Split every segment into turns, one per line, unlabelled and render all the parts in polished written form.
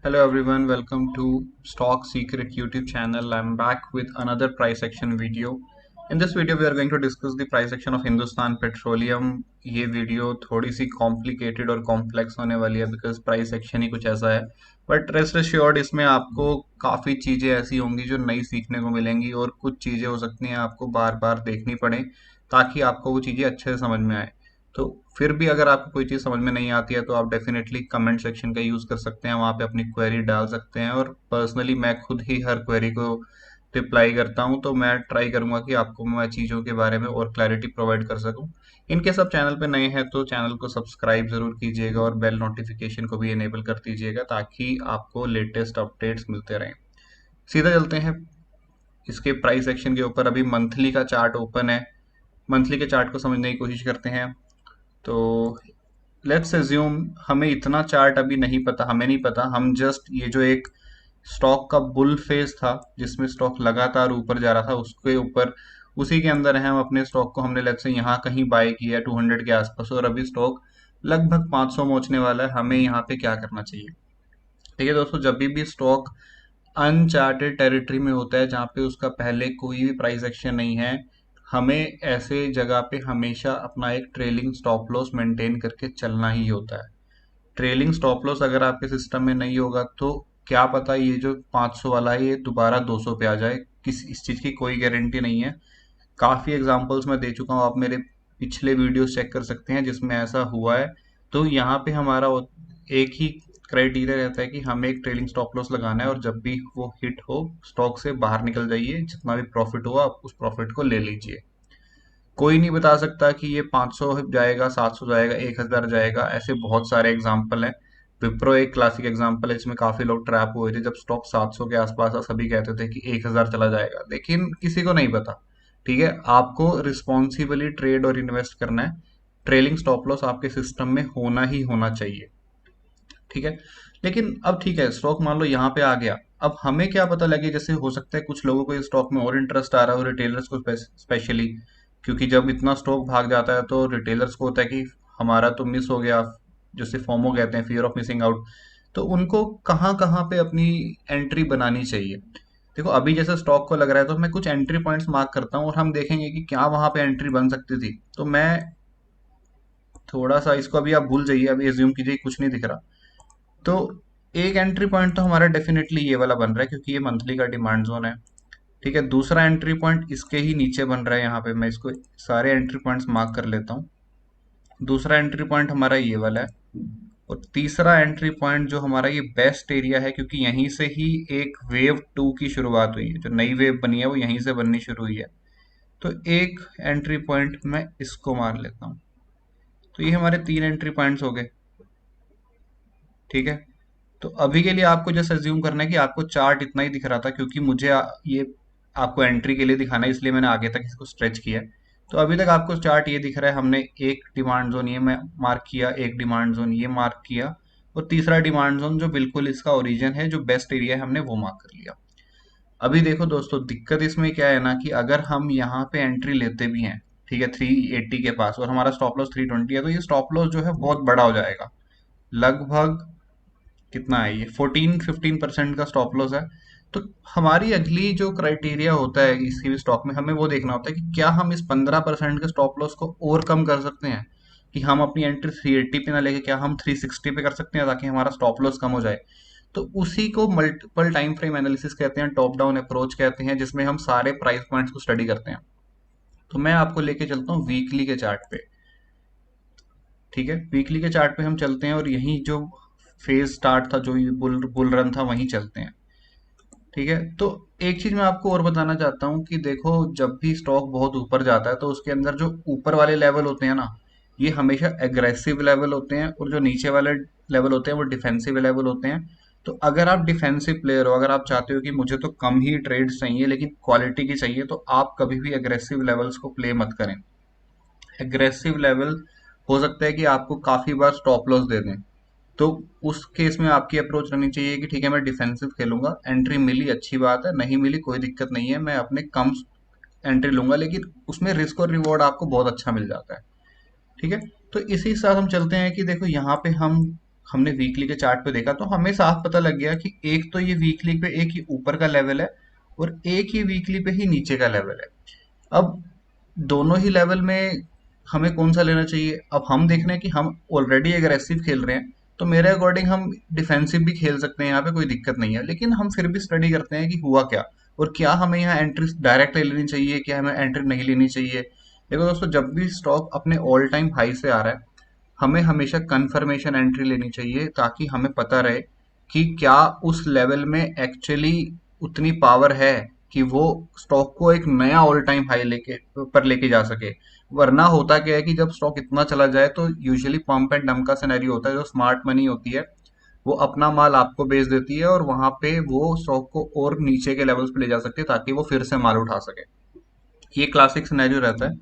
Hello everyone, welcome to Stock Secret YouTube channel. I'm back with another price action video. In this video, we are going to discuss the price action of Hindustan Petroleum. ये video थोड़ी सी complicated और complex होने वाली है because price action ही कुछ ऐसा है. But rest assured इसमें आपको काफ़ी चीज़ें ऐसी होंगी जो नई सीखने को मिलेंगी और कुछ चीज़ें हो सकती हैं आपको बार बार देखनी पड़े ताकि आपको वो चीज़ें अच्छे से समझ में आए. तो फिर भी अगर आपको कोई चीज़ समझ में नहीं आती है तो आप डेफिनेटली कमेंट सेक्शन का यूज़ कर सकते हैं, वहाँ पे अपनी क्वेरी डाल सकते हैं. और पर्सनली मैं खुद ही हर क्वेरी को रिप्लाई करता हूँ, तो मैं ट्राई करूँगा कि आपको मैं चीज़ों के बारे में और क्लैरिटी प्रोवाइड कर सकूँ. इनकेस आप चैनल पे नए हैं तो चैनल को सब्सक्राइब ज़रूर कीजिएगा और बेल नोटिफिकेशन को भी इनेबल कर दीजिएगा ताकि आपको लेटेस्ट अपडेट्स मिलते रहें. सीधा चलते हैं इसके प्राइस एक्शन के ऊपर. अभी मंथली का चार्ट ओपन है, मंथली के चार्ट को समझने की कोशिश करते हैं. तो लेट्स एज्यूम हमें इतना चार्ट अभी नहीं पता, हमें नहीं पता, हम जस्ट ये जो एक स्टॉक का बुल फेज था जिसमें स्टॉक लगातार ऊपर जा रहा था उसके ऊपर उसी के अंदर है. हम अपने स्टॉक को हमने लेट्स से यहाँ कहीं बाय किया 200 के आसपास और अभी स्टॉक लगभग 500 पहुंचने वाला है. हमें यहाँ पे क्या करना चाहिए? ठीक है दोस्तों, जब भी स्टॉक अनचार्टेड टेरिटरी में होता है जहाँ पे उसका पहले कोई भी प्राइस एक्शन नहीं है, हमें ऐसे जगह पे हमेशा अपना एक ट्रेलिंग स्टॉप लॉस मेंटेन करके चलना ही होता है. ट्रेलिंग स्टॉप लॉस अगर आपके सिस्टम में नहीं होगा तो क्या पता ये जो 500 वाला है ये दोबारा 200 पे आ जाए. इस चीज़ की कोई गारंटी नहीं है. काफ़ी एग्जांपल्स मैं दे चुका हूँ, आप मेरे पिछले वीडियोस चेक कर सकते हैं जिसमें ऐसा हुआ है. तो यहाँ पे हमारा एक ही क्राइटेरिया रहता है कि हमें एक ट्रेलिंग स्टॉप लॉस लगाना है और जब भी वो हिट हो स्टॉक से बाहर निकल जाइए, जितना भी प्रॉफिट हुआ आप उस प्रॉफिट को ले लीजिए. कोई नहीं बता सकता कि ये 500 जाएगा, 700 जाएगा, 1000 जाएगा. ऐसे बहुत सारे एग्जाम्पल हैं. विप्रो एक क्लासिक एग्जाम्पल है जिसमें काफी लोग ट्रैप हुए थे. जब स्टॉक 700 के आसपास था सभी कहते थे कि 1000 चला जाएगा, लेकिन किसी को नहीं पता. ठीक है, आपको रिस्पॉन्सिबली ट्रेड और इन्वेस्ट करना है. ट्रेलिंग स्टॉप लॉस आपके सिस्टम में होना ही होना चाहिए. ठीक है, लेकिन अब ठीक है स्टॉक मान लो यहाँ पे आ गया, अब हमें क्या पता लगे. जैसे हो सकता है कुछ लोगों को इस स्टॉक में और इंटरेस्ट आ रहा है, और रिटेलर्स को स्पेशली, क्योंकि जब इतना स्टॉक भाग जाता है तो रिटेलर्स को होता है कि हमारा तो मिस हो गया, जिसे फोमो कहते हैं, फियर ऑफ मिसिंग आउट. तो उनको कहाँ कहाँ पे अपनी एंट्री बनानी चाहिए? देखो अभी जैसे स्टॉक को लग रहा है तो मैं कुछ एंट्री पॉइंट्स मार्क करता हूँ और हम देखेंगे कि क्या वहां पे एंट्री बन सकती थी. तो मैं थोड़ा सा इसको अभी आप भूल जाइए, अभी एज्यूम कीजिए कुछ नहीं दिख रहा. तो एक एंट्री पॉइंट तो हमारा डेफिनेटली ये वाला बन रहा है क्योंकि ये मंथली का डिमांड जोन है. ठीक है, दूसरा एंट्री पॉइंट इसके ही नीचे बन रहा है. यहाँ पे मैं इसको सारे एंट्री पॉइंट्स मार्क कर लेता हूँ. दूसरा एंट्री पॉइंट हमारा ये वाला है. और तीसरा एंट्री पॉइंट जो हमारा ये बेस्ट एरिया है क्योंकि यहीं से ही एक वेव 2 की शुरुआत हुई है, जो नई वेव बनी है वो यहीं से बननी शुरू हुई है. तो एक एंट्री पॉइंट मैं इसको मार लेता हूँ. तो ये हमारे 3 एंट्री पॉइंट्स हो गए. ठीक है, तो अभी के लिए आपको जस्ट अज्यूम करना है कि आपको चार्ट इतना ही दिख रहा था क्योंकि मुझे ये आपको एंट्री के लिए दिखाना है इसलिए मैंने आगे तक इसको स्ट्रेच किया है. तो अभी तक आपको चार्ट ये दिख रहा है, हमने एक डिमांड जोन ये मैं मार्क किया, एक डिमांड जोन ये मार्क किया, और तीसरा डिमांड जोन जो बिल्कुल इसका ओरिजिन है, जो बेस्ट एरिया है, हमने वो मार्क कर लिया. अभी देखो दोस्तों, दिक्कत इसमें क्या है ना कि अगर हम यहाँ पे एंट्री लेते भी हैं, ठीक है, 380 के पास, और हमारा स्टॉप लॉस 320 है, तो ये स्टॉप लॉस जो है बहुत बड़ा हो जाएगा. लगभग कितना है ये, 14-15% का स्टॉप लॉस है. तो हमारी अगली जो क्राइटेरिया होता है किसी भी स्टॉक में, हमें वो देखना होता है कि क्या हम इस 15% के स्टॉप लॉस को ओवरकम कर सकते हैं, कि हम अपनी एंट्री 380 पे ना लेके क्या हम 360 पे कर सकते हैं ताकि हमारा स्टॉप लॉस कम हो जाए. तो उसी को मल्टीपल टाइम फ्रेम एनालिसिस कहते हैं, टॉप डाउन अप्रोच कहते हैं, जिसमें हम सारे प्राइस पॉइंट्स को स्टडी करते हैं. तो मैं आपको लेके चलता हूँ वीकली के चार्ट पे. ठीक है, वीकली के चार्ट पे हम चलते हैं और यही जो फेज स्टार्ट था, जो ये बुल बुल रन था, वहीं चलते हैं. ठीक है, तो एक चीज मैं आपको और बताना चाहता हूँ कि देखो जब भी स्टॉक बहुत ऊपर जाता है तो उसके अंदर जो ऊपर वाले लेवल होते हैं ना, ये हमेशा एग्रेसिव लेवल होते हैं, और जो नीचे वाले लेवल होते हैं वो डिफेंसिव लेवल होते हैं. तो अगर आप डिफेंसिव प्लेयर हो, अगर आप चाहते हो कि मुझे तो कम ही ट्रेड्स चाहिए लेकिन क्वालिटी की चाहिए, तो आप कभी भी एग्रेसिव लेवल्स को प्ले मत करें. एग्रेसिव लेवल हो सकता है कि आपको काफी बार स्टॉप लॉस दे दें. तो उस केस में आपकी अप्रोच रहनी चाहिए कि ठीक है मैं डिफेंसिव खेलूंगा, एंट्री मिली अच्छी बात है, नहीं मिली कोई दिक्कत नहीं है, मैं अपने कम एंट्री लूंगा, लेकिन उसमें रिस्क और रिवॉर्ड आपको बहुत अच्छा मिल जाता है. ठीक है, तो इसी के साथ हम चलते हैं कि देखो यहाँ पे हम हमने वीकली के चार्ट पे देखा तो हमें साफ पता लग गया कि एक तो ये वीकली पे एक ही ऊपर का लेवल है और एक ही वीकली पे ही नीचे का लेवल है। अब दोनों ही लेवल में हमें कौन सा लेना चाहिए? अब हम देख रहे हैं कि हम ऑलरेडी एग्रेसिव खेल रहे हैं, तो मेरे अकॉर्डिंग हम डिफेंसिव भी खेल सकते हैं, यहाँ पे कोई दिक्कत नहीं है। लेकिन हम फिर भी स्टडी करते हैं कि हुआ क्या और क्या हमें यहाँ एंट्री डायरेक्ट ले लेनी चाहिए, क्या हमें एंट्री नहीं लेनी चाहिए। देखो दोस्तों, जब भी स्टॉक अपने ऑल टाइम हाई से आ रहा है, हमें हमेशा कंफर्मेशन एंट्री लेनी चाहिए ताकि हमें पता रहे कि क्या उस लेवल में एक्चुअली उतनी पावर है कि वो स्टॉक को एक नया ऑल टाइम हाई लेके जा सके। वरना होता क्या है कि जब स्टॉक इतना चला जाए तो यूजुअली पंप एंड डंप का सिनेरियो होता है। जो स्मार्ट मनी होती है वो अपना माल आपको बेच देती है और वहां पे वो स्टॉक को और नीचे के लेवल्स पे ले जा सकती है ताकि वो फिर से माल उठा सके। ये क्लासिक सिनेरियो रहता है।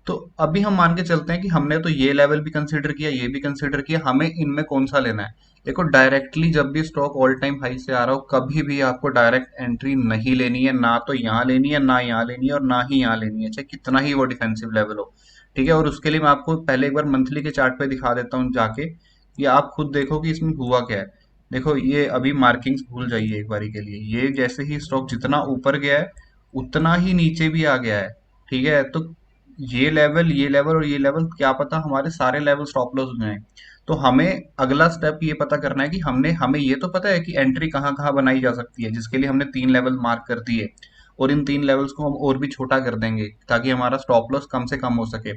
तो अभी हम मान के चलते हैं कि हमने तो ये लेवल भी कंसीडर किया, ये भी कंसीडर किया, हमें इनमें कौन सा लेना है। देखो, डायरेक्टली जब भी स्टॉक ऑल टाइम हाई से आ रहा हो, कभी भी आपको डायरेक्ट एंट्री नहीं लेनी है। ना तो यहाँ लेनी है, ना यहाँ लेनी है और ना ही यहाँ लेनी है, चाहे कितना ही वो डिफेंसिव लेवल हो। ठीक है, और उसके लिए मैं आपको पहले एक बार मंथली के चार्ट पे दिखा देता हूँ जाके, ये आप खुद देखो कि इसमें हुआ क्या है। देखो, ये अभी मार्किंग्स भूल जाइए एक बारी के लिए। ये जैसे ही स्टॉक जितना ऊपर गया है उतना ही नीचे भी आ गया है। ठीक है, तो ये लेवल और ये लेवल, क्या पता हमारे सारे लेवल स्टॉप लॉस हो जाएं। तो हमें अगला स्टेप ये पता करना है कि हमें ये तो पता है कि एंट्री कहाँ कहाँ बनाई जा सकती है, जिसके लिए हमने 3 लेवल मार्क कर दिए और इन 3 लेवल्स को हम और भी छोटा कर देंगे ताकि हमारा स्टॉप लॉस कम से कम हो सके।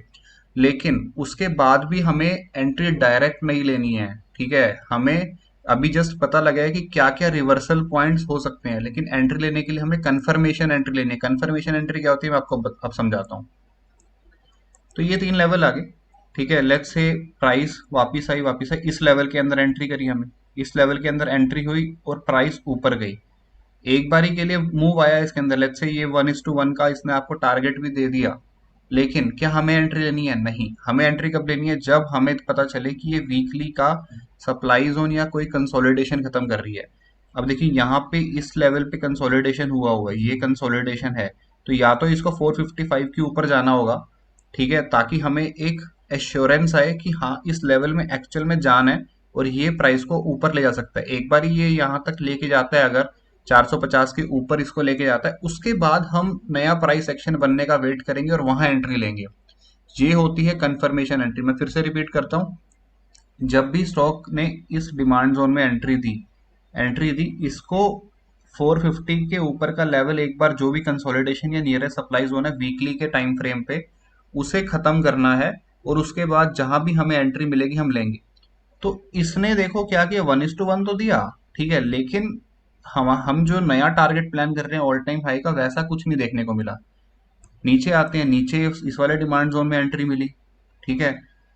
लेकिन उसके बाद भी हमें एंट्री डायरेक्ट नहीं लेनी है। ठीक है, हमें अभी जस्ट पता लगा है कि क्या क्या रिवर्सल पॉइंट्स हो सकते हैं, लेकिन एंट्री लेने के लिए हमें कंफर्मेशन एंट्री लेनी है। कंफर्मेशन एंट्री क्या होती है मैं आपको अब समझाता हूँ। तो ये 3 लेवल आ गए। ठीक है, लेट्स से प्राइस वापिस आई, इस लेवल के अंदर एंट्री करी हमने, इस लेवल के अंदर एंट्री हुई और प्राइस ऊपर गई। एक बारी के लिए मूव आया इसके अंदर, लेट्स से ये 1:1 का इसने आपको टारगेट भी दे दिया। लेकिन क्या हमें एंट्री लेनी है? नहीं, हमें एंट्री कब लेनी है? जब हमें पता चले कि ये वीकली का सप्लाई जोन या कोई कंसोलिडेशन खत्म कर रही है। अब देखिए, यहाँ पे इस लेवल पे कंसोलिडेशन हुआ है, ये कंसोलिडेशन है, तो या तो इसको 455 के ऊपर जाना होगा। ठीक है, ताकि हमें एक एश्योरेंस आए कि हाँ, इस लेवल में एक्चुअल में जान है और ये प्राइस को ऊपर ले जा सकता है। एक बार ये यहाँ तक लेके जाता है, अगर 450 के ऊपर इसको लेके जाता है, उसके बाद हम नया प्राइस एक्शन बनने का वेट करेंगे और वहां एंट्री लेंगे। ये होती है कंफर्मेशन एंट्री। मैं फिर से रिपीट करता हूँ, जब भी स्टॉक ने इस डिमांड जोन में एंट्री दी, इसको 450 के ऊपर का लेवल एक बार जो भी कंसोलिडेशन या नियरेस्ट सप्लाई जोन है वीकली के टाइम फ्रेम पे, उसे खत्म करना है और उसके बाद जहां भी हमें एंट्री मिलेगी हम लेंगे। तो इसने देखो क्या किया, 1:1 तो दिया, ठीक है, लेकिन हम जो नया टारगेट प्लान कर रहे हैं ऑल टाइम हाई का, वैसा कुछ नहीं देखने को मिला। नीचे आते हैं, नीचे इस वाले डिमांड जोन में एंट्री मिली। ठीक है,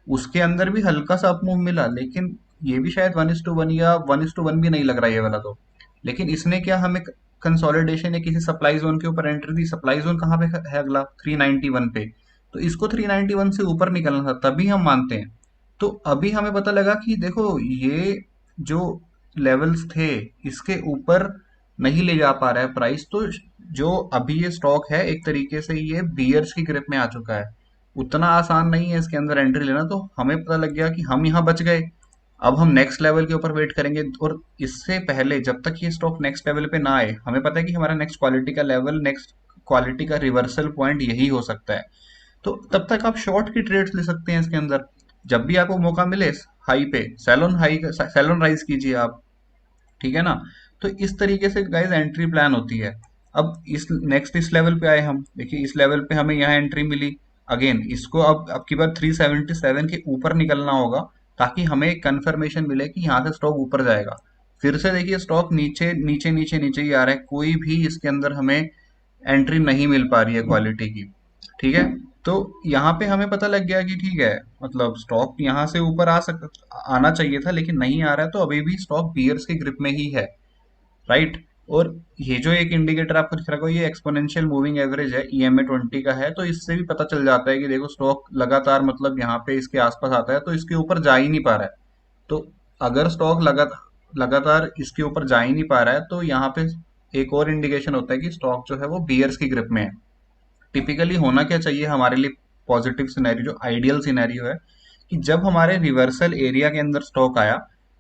उसके अंदर भी हल्का सा अपमूव मिला, लेकिन ये भी शायद 1:1 या 1:1 भी नहीं लग रहा है ये वाला तो। लेकिन इसने क्या, हमें कंसोलिडेशन या किसी सप्लाई जोन के ऊपर एंट्री दी। सप्लाई जोन कहाँ पे है? अगला 391 पे। तो इसको 391 से ऊपर निकलना था, तभी हम मानते हैं। तो अभी हमें पता लगा कि देखो, ये जो लेवल्स थे इसके ऊपर नहीं ले जा पा रहा है प्राइस। तो जो अभी ये स्टॉक है, एक तरीके से ये बियर्स की ग्रिप में आ चुका है। उतना आसान नहीं है इसके अंदर एंट्री लेना। तो हमें पता लग गया कि हम यहाँ बच गए। अब हम नेक्स्ट लेवल के ऊपर वेट करेंगे, और इससे पहले जब तक ये स्टॉक नेक्स्ट लेवल पे ना आए, हमें पता है कि हमारा नेक्स्ट क्वालिटी का लेवल, नेक्स्ट क्वालिटी का रिवर्सल पॉइंट यही हो सकता है। तो तब तक आप शॉर्ट की ट्रेड्स ले सकते हैं इसके अंदर। जब भी आपको मौका मिले हाई पे सैलोन राइज कीजिए आप। ठीक है ना? तो इस तरीके से गाइस एंट्री प्लान होती है। अब इस लेवल पे आए हम, देखिए इस लेवल पे हमें यहाँ एंट्री मिली। अगेन इसको अब की बार 377 के ऊपर निकलना होगा ताकि हमें एक कंफर्मेशन मिले कि यहाँ से स्टॉक ऊपर जाएगा। फिर से देखिए, स्टॉक नीचे नीचे नीचे नीचे ही आ रहा है, कोई भी इसके अंदर हमें एंट्री नहीं मिल पा रही है क्वालिटी की। ठीक है, तो यहाँ पे हमें पता लग गया कि ठीक है, मतलब स्टॉक यहाँ से ऊपर आना चाहिए था लेकिन नहीं आ रहा है, तो अभी भी स्टॉक बियर्स के ग्रिप में ही है। राइट? और ये जो एक इंडिकेटर आपको दिख रहा है, ये एक्सपोनेंशियल मूविंग एवरेज है, EMA 20 का है। तो इससे भी पता चल जाता है कि देखो, स्टॉक लगातार, मतलब यहाँ पे इसके आसपास आता है तो इसके ऊपर जा ही नहीं पा रहा है। तो अगर स्टॉक लगातार इसके ऊपर जा ही नहीं पा रहा है, तो यहाँ पे एक और इंडिकेशन होता है कि स्टॉक जो है वो बियर्स की ग्रिप में है। टिपिकली होना क्या चाहिए हमारे लिए? पॉजिटिव सिनेरियो, जो आइडियल सिनेरियो है, कि जब हमारे रिवर्सल एरिया के अंदर स्टॉक आया,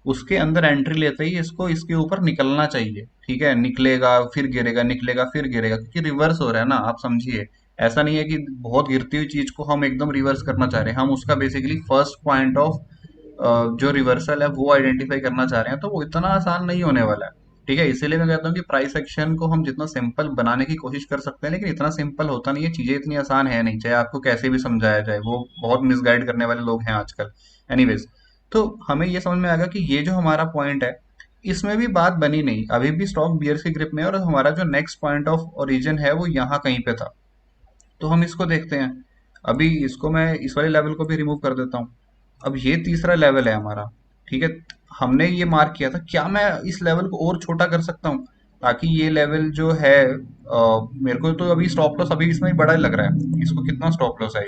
उसके अंदर एंट्री लेते ही इसको इसके ऊपर निकलना चाहिए। ठीक है, निकलेगा फिर गिरेगा, निकलेगा फिर गिरेगा, क्योंकि रिवर्स हो रहा है ना, आप समझिए। ऐसा नहीं है कि बहुत गिरती हुई चीज को हम एकदम रिवर्स करना चाह रहे हैं, हम उसका बेसिकली फर्स्ट पॉइंट ऑफ जो रिवर्सल है वो आइडेंटिफाई करना चाह रहे हैं, तो वो इतना आसान नहीं होने वाला है। ठीक है, इसीलिए मैं कहता हूँ कि प्राइस एक्शन को हम जितना सिंपल बनाने की कोशिश कर सकते हैं, लेकिन इतना सिंपल होता नहीं है, चीजें इतनी आसान है नहीं, चाहे आपको कैसे भी समझाया जाए, वो बहुत मिसगाइड करने वाले लोग हैं आजकल। एनीवेज, तो हमें ये समझ में आ गया कि ये जो हमारा पॉइंट है, इसमें भी बात बनी नहीं, अभी भी स्टॉक बियर्स की ग्रिप में है, और हमारा जो नेक्स्ट पॉइंट ऑफ ओरिजिन है वो यहाँ कहीं पे था। तो हम इसको देखते हैं। अभी इसको मैं इस वाले लेवल को भी रिमूव कर देता हूँ। अब ये तीसरा लेवल है हमारा। ठीक है, हमने ये मार्क किया था, क्या मैं इस लेवल को और छोटा कर सकता हूँ ताकि ये लेवल जो है मेरे को तो अभी स्टॉप लॉस अभी इसमें बड़ा लग रहा है, इसको कितना स्टॉप लॉस है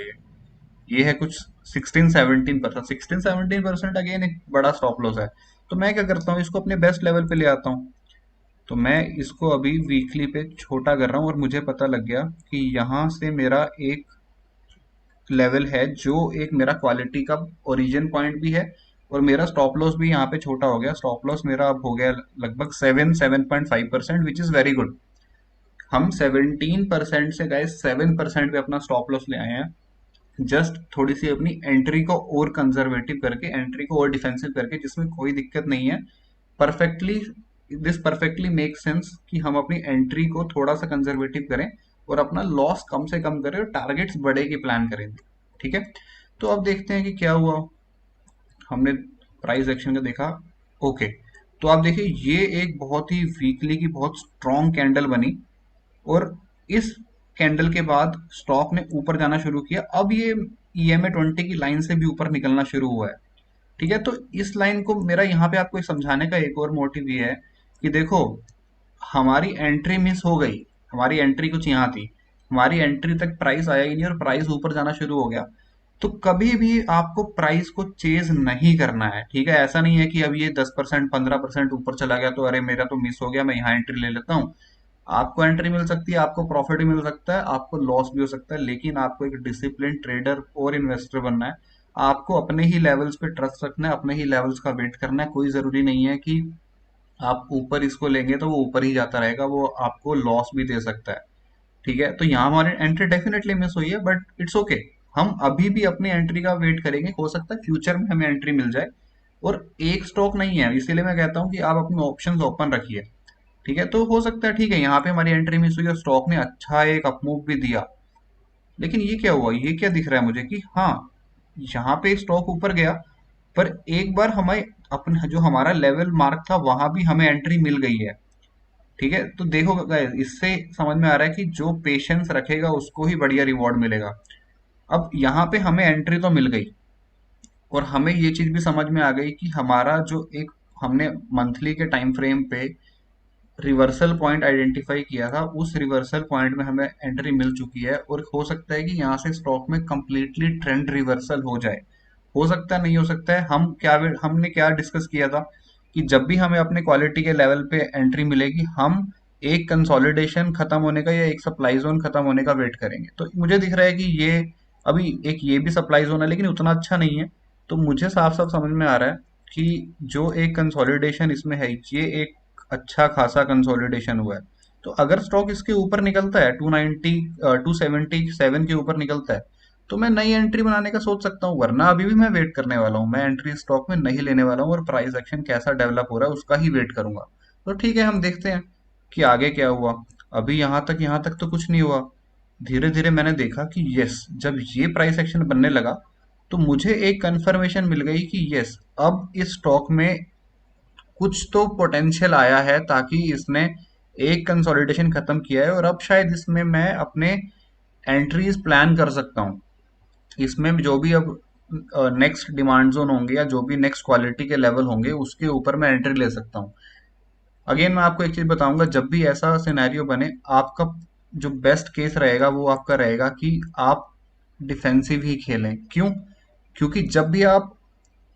ये है कुछ 16-17%, 16-17% अगेन एक बड़ा स्टॉप लॉस है। तो मैं क्या करता हूँ, इसको अपने बेस्ट लेवल पे ले आता हूँ। तो मैं इसको अभी वीकली पे छोटा कर रहा हूँ, और मुझे पता लग गया कि यहाँ से मेरा एक लेवल है जो एक मेरा क्वालिटी का ओरिजिन पॉइंट भी है, और मेरा स्टॉप लॉस भी यहाँ पे छोटा हो गया। स्टॉप लॉस मेरा अब हो गया लगभग 7.5%, विच इज़ वेरी गुड। हम 17% से गए 7% पे अपना स्टॉप लॉस ले आए हैं, जस्ट थोड़ी सी अपनी एंट्री को और कंजर्वेटिव करके, एंट्री को और डिफेंसिव करके, जिसमें कोई दिक्कत नहीं है। Perfectly, this perfectly make sense कि हम अपनी एंट्री को थोड़ा सा कंजर्वेटिव करें और अपना लॉस कम से कम करें और टारगेट्स बड़े की प्लान करें। ठीक है, तो अब देखते हैं कि क्या हुआ। हमने प्राइस एक्शन का देखा। ओके, तो आप देखिए ये एक बहुत ही वीकली की बहुत स्ट्रॉन्ग कैंडल बनी, और इस कैंडल के बाद स्टॉक ने ऊपर जाना शुरू किया। अब ये EMA 20 की लाइन से भी ऊपर निकलना शुरू हुआ है। ठीक है, तो इस लाइन को मेरा यहाँ पे आपको समझाने का एक और मोटिव ये है कि देखो, हमारी एंट्री मिस हो गई। हमारी एंट्री कुछ यहाँ थी, हमारी एंट्री तक प्राइस आया ही नहीं और प्राइस ऊपर जाना शुरू हो गया। तो कभी भी आपको प्राइस को चेज नहीं करना है। ठीक है, ऐसा नहीं है कि अब ये 10% 15% ऊपर चला गया तो अरे मेरा तो मिस हो गया, मैं यहाँ एंट्री ले लेता हूँ। आपको एंट्री मिल सकती है, आपको प्रॉफिट भी मिल सकता है, आपको लॉस भी हो सकता है, लेकिन आपको एक डिसिप्लिन ट्रेडर और इन्वेस्टर बनना है। आपको अपने ही लेवल्स पे ट्रस्ट रखना है, अपने ही लेवल्स का वेट करना है। कोई जरूरी नहीं है कि आप ऊपर इसको लेंगे तो वो ऊपर ही जाता रहेगा, वो आपको लॉस भी दे सकता है। ठीक है, तो यहाँ हमारी एंट्री डेफिनेटली मिस हुई है, बट इट्स ओके। हम अभी भी अपनी एंट्री का वेट करेंगे, हो सकता है फ्यूचर में हमें एंट्री मिल जाए। और एक स्टॉक नहीं है, इसीलिए मैं कहता हूँ कि आप अपने ऑप्शंस ओपन रखिए। ठीक है, तो हो सकता है ठीक है यहाँ पे हमारी एंट्री मिस हुई और स्टॉक ने अच्छा एक अपमूव भी दिया, लेकिन ये क्या हुआ, ये क्या दिख रहा है मुझे कि हाँ, यहाँ पे स्टॉक ऊपर गया, पर एक बार हमें अपना जो हमारा लेवल मार्क था वहां भी हमें एंट्री मिल गई है। ठीक है, तो देखो गाइस, इससे समझ में आ रहा है कि जो पेशेंस रखेगा उसको ही बढ़िया रिवॉर्ड मिलेगा। अब यहाँ पे हमें एंट्री तो मिल गई, और हमें ये चीज भी समझ में आ गई कि हमारा जो एक हमने मंथली के टाइम फ्रेम पे रिवर्सल पॉइंट आइडेंटिफाई किया था, उस रिवर्सल पॉइंट में हमें एंट्री मिल चुकी है, और हो सकता है कि यहाँ से स्टॉक में कंप्लीटली ट्रेंड रिवर्सल हो जाए। हो सकता है, नहीं हो सकता है। हमने क्या डिस्कस किया था कि जब भी हमें अपने क्वालिटी के लेवल पे एंट्री मिलेगी, हम एक कंसोलिडेशन खत्म होने का या एक सप्लाई जोन खत्म होने का वेट करेंगे। तो मुझे दिख रहा है कि ये अभी एक ये भी सप्लाई जोन है, लेकिन उतना अच्छा नहीं है। तो मुझे साफ साफ समझ में आ रहा है कि जो एक कंसोलिडेशन इसमें है, ये एक अच्छा खासा कंसोलिडेशन हुआ है। तो अगर स्टॉक इसके ऊपर निकलता है 290 277 के ऊपर निकलता है, तो मैं नई एंट्री बनाने का सोच सकता हूँ, वरना अभी भी मैं वेट करने वाला हूँ। मैं एंट्री स्टॉक में नहीं लेने वाला हूँ, और प्राइस एक्शन कैसा डेवलप हो रहा है उसका ही वेट करूंगा। तो ठीक है, हम देखते हैं कि आगे क्या हुआ। अभी यहाँ तक तो कुछ नहीं हुआ। धीरे धीरे मैंने देखा कि यस, जब ये प्राइस एक्शन बनने लगा तो मुझे एक कंफर्मेशन मिल गई कि यस, अब इस स्टॉक में कुछ तो पोटेंशियल आया है, ताकि इसने एक कंसोलिडेशन खत्म किया है, और अब शायद इसमें मैं अपने एंट्रीज प्लान कर सकता हूँ। इसमें जो भी अब नेक्स्ट डिमांड जोन होंगे या जो भी नेक्स्ट क्वालिटी के लेवल होंगे उसके ऊपर मैं एंट्री ले सकता हूँ। अगेन मैं आपको एक चीज बताऊंगा, जब भी ऐसा सिनेरियो बने, आपका जो बेस्ट केस रहेगा वो आपका रहेगा कि आप डिफेंसिव ही खेलें। क्यों? क्योंकि जब भी आप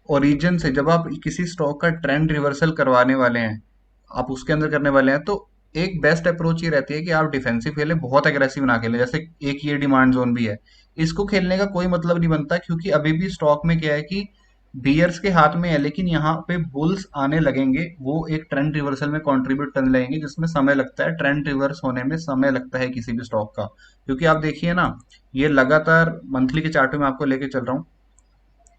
ओरिजिन से, जब आप किसी स्टॉक का ट्रेंड रिवर्सल करवाने वाले हैं, आप उसके अंदर करने वाले हैं, तो एक बेस्ट अप्रोच ये रहती है कि आप डिफेंसिव खेलें, बहुत एग्रेसिव ना खेलें। जैसे एक ये डिमांड जोन भी है, इसको खेलने का कोई मतलब नहीं बनता, क्योंकि अभी भी स्टॉक में क्या है कि बियर्स के हाथ में है, लेकिन यहाँ पे बुल्स आने लगेंगे, वो एक ट्रेंड रिवर्सल में कंट्रीब्यूट करने लगेंगे, जिसमें समय लगता है, ट्रेंड रिवर्स होने में समय लगता है किसी भी स्टॉक का। क्योंकि आप देखिए ना, ये लगातार मंथली के चार्ट में आपको लेके चल रहा हूँ,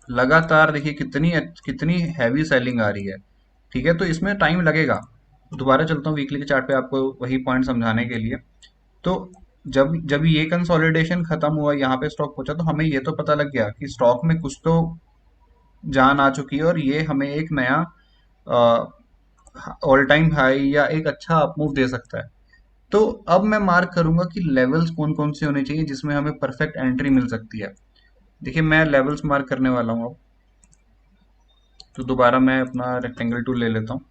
लगातार देखिए कितनी कितनी हैवी सेलिंग आ रही है। ठीक है, तो इसमें टाइम लगेगा। दोबारा चलता हूँ वीकली के चार्ट पे आपको वही पॉइंट समझाने के लिए। तो जब जब ये कंसोलिडेशन खत्म हुआ, यहाँ पे स्टॉक पहुंचा, तो हमें ये तो पता लग गया कि स्टॉक में कुछ तो जान आ चुकी है और ये हमें एक नया ऑल टाइम हाई या एक अच्छा अपमूव दे सकता है। तो अब मैं मार्क करूंगा कि लेवल्स कौन कौन से होने चाहिए जिसमें हमें परफेक्ट एंट्री मिल सकती है। देखिए मैं लेवल्स मार्क करने वाला हूँ अब। तो दोबारा मैं अपना रेक्टेंगल टूल ले लेता हूँ।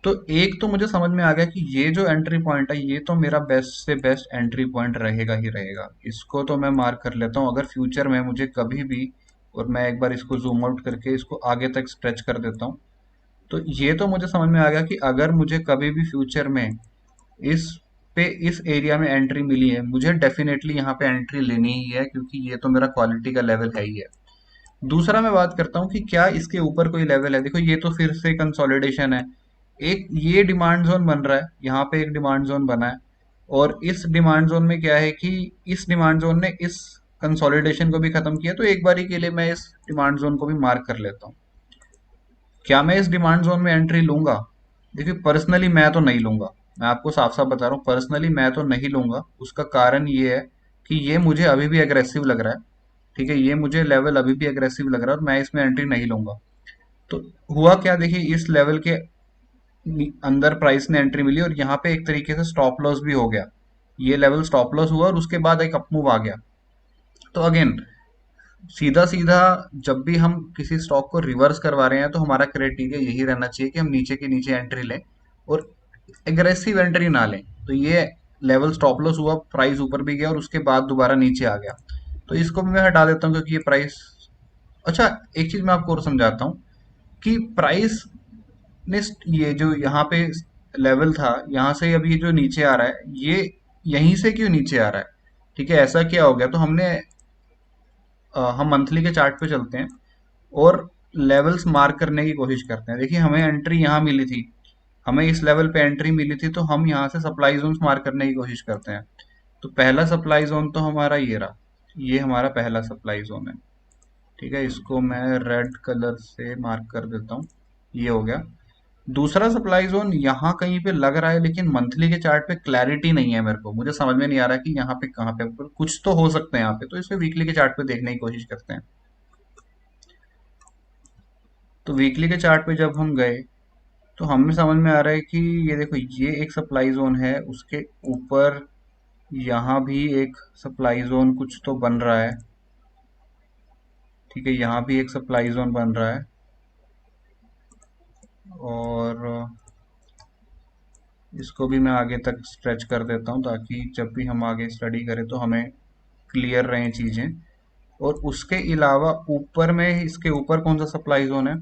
तो एक तो मुझे समझ में आ गया कि ये जो एंट्री पॉइंट है, ये तो मेरा बेस्ट से बेस्ट एंट्री पॉइंट रहेगा ही रहेगा। इसको तो मैं मार्क कर लेता हूँ। अगर फ्यूचर में मुझे कभी भी, और मैं एक बार इसको जूम आउट करके इसको आगे तक स्ट्रेच कर देता हूँ, तो ये तो मुझे समझ में आ गया कि अगर मुझे कभी भी फ्यूचर में इस इस एरिया में एंट्री मिली है, मुझे डेफिनेटली यहाँ पे एंट्री लेनी ही है, क्योंकि ये तो मेरा क्वालिटी का लेवल है ही है। दूसरा मैं बात करता हूँ कि क्या इसके ऊपर कोई लेवल है। देखो ये तो फिर से कंसोलिडेशन है। एक ये डिमांड जोन बन रहा है, यहाँ पे एक डिमांड जोन बना है, और इस डिमांड जोन में क्या है कि इस डिमांड जोन ने इस कंसोलिडेशन को भी खत्म किया। तो एक बारी के लिए मैं इस डिमांड जोन को भी मार्क कर लेता हूँ। क्या मैं इस डिमांड जोन में एंट्री लूंगा? देखिए पर्सनली मैं तो नहीं लूंगा। मैं आपको साफ साफ बता रहा हूँ, पर्सनली मैं तो नहीं लूंगा। उसका कारण ये है कि ये मुझे अभी भी एग्रेसिव लग रहा है। ठीक है, ये मुझे लेवल अभी भी एग्रेसिव लग रहा है और मैं इसमें एंट्री नहीं लूंगा। तो हुआ क्या, देखिए इस लेवल के अंदर प्राइस ने एंट्री मिली और यहाँ पे एक तरीके से स्टॉप लॉस भी हो गया। ये लेवल स्टॉप लॉस हुआ और उसके बाद एक अपमूव आ गया। तो अगेन सीधा सीधा जब भी हम किसी स्टॉक को रिवर्स करवा रहे हैं, तो हमारा क्राइटेरिया यही रहना चाहिए कि हम नीचे के नीचे एंट्री लें और एग्रेसिव एंट्री ना लें। तो ये लेवल स्टॉप लॉस हुआ, प्राइस ऊपर भी गया और उसके बाद दोबारा नीचे आ गया। तो इसको भी मैं हटा देता हूँ क्योंकि ये प्राइस, अच्छा एक चीज मैं आपको और समझाता हूँ कि प्राइस ने ये जो यहाँ पे लेवल था, यहाँ से अभी ये जो नीचे आ रहा है, ये यहीं से क्यों नीचे आ रहा है? ठीक है, ऐसा क्या हो गया? तो हम मंथली के चार्ट पे चलते हैं और लेवल्स मार्क करने की कोशिश करते हैं। देखिए हमें एंट्री यहाँ मिली थी, हमें इस लेवल पे एंट्री मिली थी, तो हम यहाँ से सप्लाई जोन मार्क करने की कोशिश करते हैं। तो पहला सप्लाई जोन तो हमारा ये रहा, ये हमारा पहला सप्लाई जोन है। ठीक है, इसको मैं रेड कलर से मार्क कर देता हूँ, ये हो गया। दूसरा सप्लाई जोन यहाँ कहीं पे लग रहा है, लेकिन मंथली के चार्ट पे क्लैरिटी नहीं है मेरे को, मुझे समझ में नहीं आ रहा कि यहाँ पे कहाँ पे, पर कुछ तो हो सकते हैं यहाँ पे। तो इसे वीकली के चार्ट पे देखने की कोशिश करते हैं। तो वीकली के चार्ट पे जब हम गए, तो हमें समझ में आ रहा है कि ये देखो ये एक सप्लाई जोन है, उसके ऊपर यहाँ भी एक सप्लाई जोन कुछ तो बन रहा है। ठीक है, यहाँ भी एक सप्लाई जोन बन रहा है और इसको भी मैं आगे तक स्ट्रेच कर देता हूँ, ताकि जब भी हम आगे स्टडी करें तो हमें क्लियर रहें चीज़ें। और उसके अलावा ऊपर में, इसके ऊपर कौन सा सप्लाई जोन है?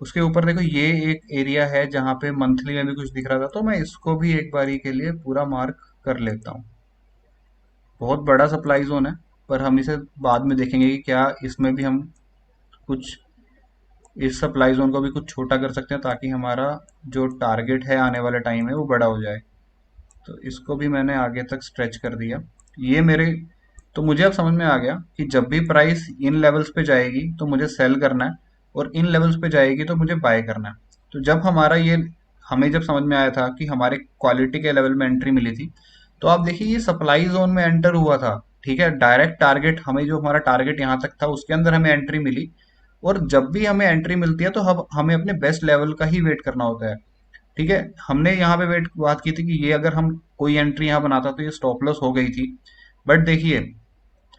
उसके ऊपर देखो ये एक एरिया है जहाँ पे मंथली में भी कुछ दिख रहा था, तो मैं इसको भी एक बारी के लिए पूरा मार्क कर लेता हूँ। बहुत बड़ा सप्लाई जोन है, पर हम इसे बाद में देखेंगे कि क्या इसमें भी हम कुछ इस सप्लाई जोन को भी कुछ छोटा कर सकते हैं, ताकि हमारा जो टारगेट है आने वाले टाइम में वो बड़ा हो जाए। तो इसको भी मैंने आगे तक स्ट्रेच कर दिया। ये मेरे, तो मुझे अब समझ में आ गया कि जब भी प्राइस इन लेवल्स पे जाएगी तो मुझे सेल करना है, और इन लेवल्स पे जाएगी तो मुझे बाय करना है। तो जब हमारा ये, हमें जब समझ में आया था कि हमारे क्वालिटी के लेवल में एंट्री मिली थी, तो आप देखिए ये सप्लाई जोन में एंटर हुआ था। ठीक है, डायरेक्ट टारगेट, हमें जो हमारा टारगेट यहाँ तक था उसके अंदर हमें एंट्री मिली। और जब भी हमें एंट्री मिलती है तो हम हमें अपने बेस्ट लेवल का ही वेट करना होता है। ठीक है, हमने यहाँ पे वेट बात की थी कि ये अगर हम कोई एंट्री यहाँ बनाता तो ये स्टॉप लॉस हो गई थी। बट देखिए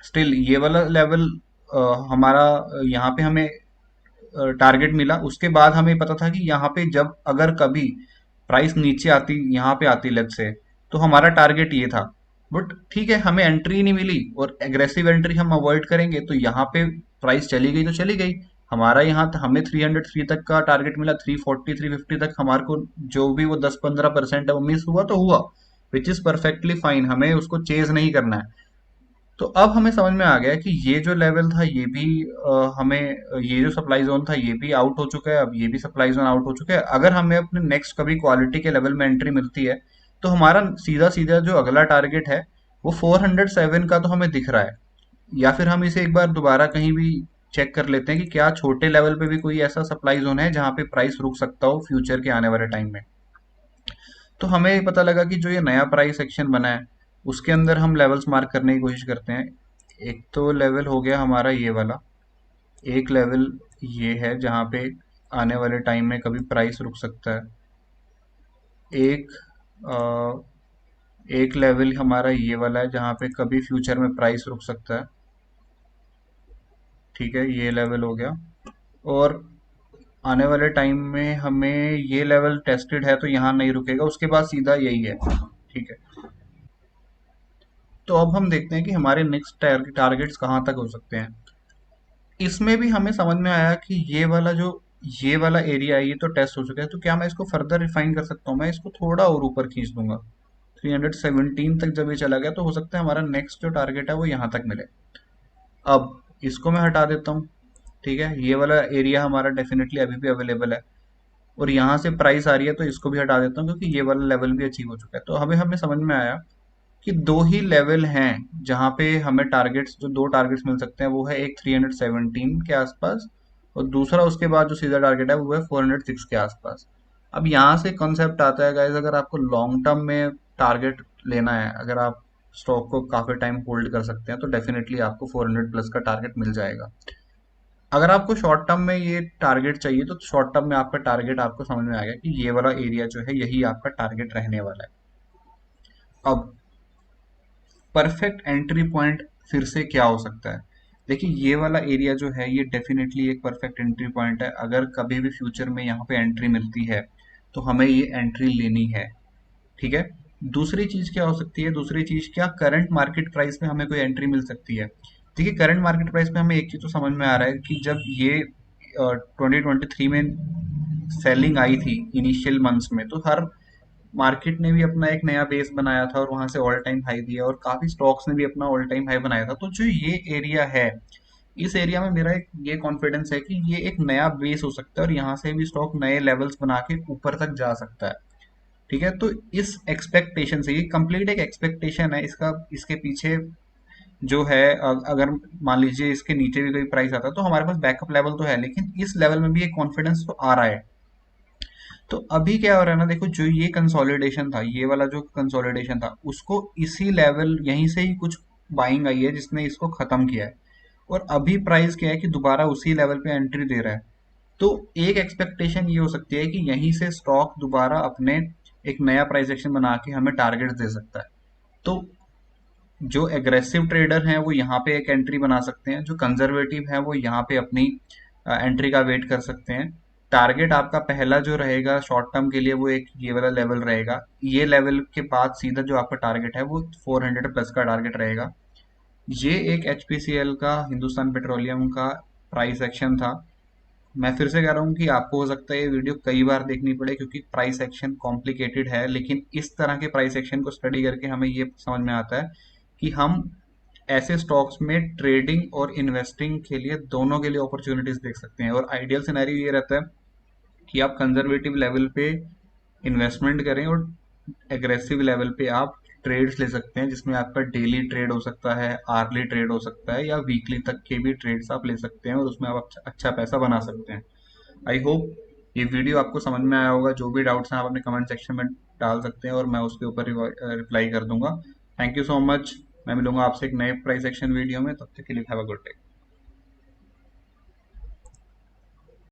स्टिल ये वाला लेवल हमारा, यहाँ पे हमें टारगेट मिला। उसके बाद हमें पता था कि यहाँ पे जब अगर कभी प्राइस नीचे आती, यहाँ पे आती लेट्स से, तो हमारा टारगेट ये था। बट ठीक है, हमें एंट्री नहीं मिली और एग्रेसिव एंट्री हम अवॉइड करेंगे, तो यहाँ पे प्राइस चली गई तो चली गई। हमारा यहाँ हमें 303 तक का टारगेट मिला, 340 350 तक हमारे को जो भी वो 10-15% है वो मिस हुआ तो हुआ, विच इज परफेक्टली फाइन, हमें उसको चेज नहीं करना है। तो अब हमें समझ में आ गया कि ये जो लेवल था ये भी ये जो सप्लाई जोन था ये भी आउट हो चुका है, अब ये भी सप्लाई जोन आउट हो चुका है। अगर हमें अपने नेक्स्ट कभी क्वालिटी के लेवल में एंट्री मिलती है तो हमारा सीधा सीधा जो अगला टारगेट है वो 407 का तो हमें दिख रहा है। या फिर हम इसे एक बार दोबारा कहीं भी चेक कर लेते हैं कि क्या छोटे लेवल पे भी कोई ऐसा सप्लाई जोन है जहाँ पे प्राइस रुक सकता हो फ्यूचर के आने वाले टाइम में। तो हमें पता लगा कि जो ये नया प्राइस सेक्शन बना है उसके अंदर हम लेवल्स मार्क करने की कोशिश करते हैं। एक तो लेवल हो गया हमारा ये वाला, एक लेवल ये है जहाँ पे आने वाले टाइम में कभी प्राइस रुक सकता है। एक अ, एक लेवल हमारा ये वाला है जहाँ पे कभी फ्यूचर में प्राइस रुक सकता है। ठीक है, ये लेवल हो गया। और आने वाले टाइम में हमें ये लेवल टेस्टेड है तो यहाँ नहीं रुकेगा, उसके बाद सीधा यही है। ठीक है, तो अब हम देखते हैं कि हमारे नेक्स्ट टारगेट्स कहाँ तक हो सकते हैं। इसमें भी हमें समझ में आया कि ये वाला एरिया है ये तो टेस्ट हो चुका है, तो क्या मैं इसको फर्दर रिफाइन कर सकता हूँ? मैं इसको थोड़ा और ऊपर खींच दूंगा। 317 तक जब ये चला गया तो हो सकता है हमारा नेक्स्ट जो टारगेट है वो यहाँ तक मिले। अब इसको मैं हटा देता हूँ। ठीक है, ये वाला एरिया हमारा डेफिनेटली अभी भी अवेलेबल है और यहाँ से प्राइस आ रही है तो इसको भी हटा देता हूँ क्योंकि ये वाला लेवल भी अचीव हो चुका है। तो हमें हमें समझ में आया कि दो ही लेवल हैं जहाँ पे हमें टारगेट्स, जो दो टारगेट्स मिल सकते हैं वो है एक 317 के आसपास और दूसरा उसके बाद जो सीधा टारगेट है वो है 406 के आसपास। अब यहाँ से कॉन्सेप्ट आता है गाइस, अगर आपको लॉन्ग टर्म में टारगेट लेना है, अगर आप स्टॉक को काफी टाइम होल्ड कर सकते हैं तो डेफिनेटली आपको 400 प्लस का टारगेट मिल जाएगा। अगर आपको शॉर्ट टर्म में ये टारगेट चाहिए तो शॉर्ट टर्म में आपका टारगेट आपको समझ में आ गया कि ये वाला एरिया जो है यही आपका टारगेट रहने वाला है। अब परफेक्ट एंट्री पॉइंट फिर से क्या हो सकता है? देखिए, ये वाला एरिया जो है ये डेफिनेटली एक परफेक्ट एंट्री पॉइंट है। अगर कभी भी फ्यूचर में यहाँ पे एंट्री मिलती है तो हमें ये एंट्री लेनी है। ठीक है, दूसरी चीज क्या हो सकती है? दूसरी चीज, क्या करंट मार्केट प्राइस में हमें कोई एंट्री मिल सकती है? देखिए, करंट मार्केट प्राइस में हमें एक चीज तो समझ में आ रहा है कि जब ये 2023 में सेलिंग आई थी इनिशियल मंथ्स में तो हर मार्केट ने भी अपना एक नया बेस बनाया था और वहां से ऑल टाइम हाई दिया और काफी स्टॉक्स ने भी अपना ऑल टाइम हाई बनाया था। तो जो ये एरिया है, इस एरिया में मेरा एक ये कॉन्फिडेंस है कि ये एक नया बेस हो सकता है और यहाँ से भी स्टॉक नए लेवल्स बना के ऊपर तक जा सकता है। ठीक है, तो इस एक्सपेक्टेशन से, ये कंप्लीट एक एक्सपेक्टेशन है इसका, इसके पीछे जो है अगर मान लीजिए इसके नीचे भी कोई प्राइस आता है तो हमारे पास बैकअप लेवल तो है, लेकिन इस लेवल में भी एक कॉन्फिडेंस तो आ रहा है। तो अभी क्या हो रहा है ना, देखो, जो ये कंसोलिडेशन था, ये वाला जो कंसोलिडेशन था उसको इसी लेवल यहीं से ही कुछ बाइंग आई है जिसने इसको खत्म किया है और अभी प्राइस क्या है कि दोबारा उसी लेवल पे एंट्री दे रहा है। तो एक एक्सपेक्टेशन ये हो सकती है कि यहीं से स्टॉक दोबारा अपने एक नया प्राइस एक्शन बना के हमें टारगेट दे सकता है। तो जो एग्रेसिव ट्रेडर हैं वो यहाँ पे एक एंट्री बना सकते हैं, जो कंजर्वेटिव हैं वो यहाँ पे अपनी एंट्री का वेट कर सकते हैं। टारगेट आपका पहला जो रहेगा शॉर्ट टर्म के लिए वो एक ये वाला लेवल रहेगा। ये लेवल के बाद सीधा जो आपका टारगेट है वो 400 प्लस का टारगेट रहेगा। ये एक एचपीसीएल का, हिंदुस्तान पेट्रोलियम का प्राइस एक्शन था। मैं फिर से कह रहा हूँ कि आपको हो सकता है ये वीडियो कई बार देखनी पड़े क्योंकि प्राइस एक्शन कॉम्प्लिकेटेड है, लेकिन इस तरह के प्राइस एक्शन को स्टडी करके हमें ये समझ में आता है कि हम ऐसे स्टॉक्स में ट्रेडिंग और इन्वेस्टिंग के लिए, दोनों के लिए अपॉर्चुनिटीज देख सकते हैं। और आइडियल सिनेरियो ये रहता है कि आप कंजर्वेटिव लेवल पे इन्वेस्टमेंट करें और एग्रेसिव लेवल पे आप ट्रेड्स ले सकते हैं, जिसमें आपका डेली ट्रेड हो सकता है, आर्ली ट्रेड हो सकता है या वीकली तक के भी ट्रेड्स आप ले सकते हैं और उसमें आप अच्छा पैसा बना सकते हैं। आई होप ये वीडियो आपको समझ में आया होगा। जो भी डाउट्स हैं आप अपने कमेंट सेक्शन में डाल सकते हैं और मैं उसके ऊपर रिप्लाई कर दूंगा। Thank you so much. मैं मिलूंगा आपसे एक नए प्राइस एक्शन वीडियो में, तब तक के लिए हैव अ गुड डे।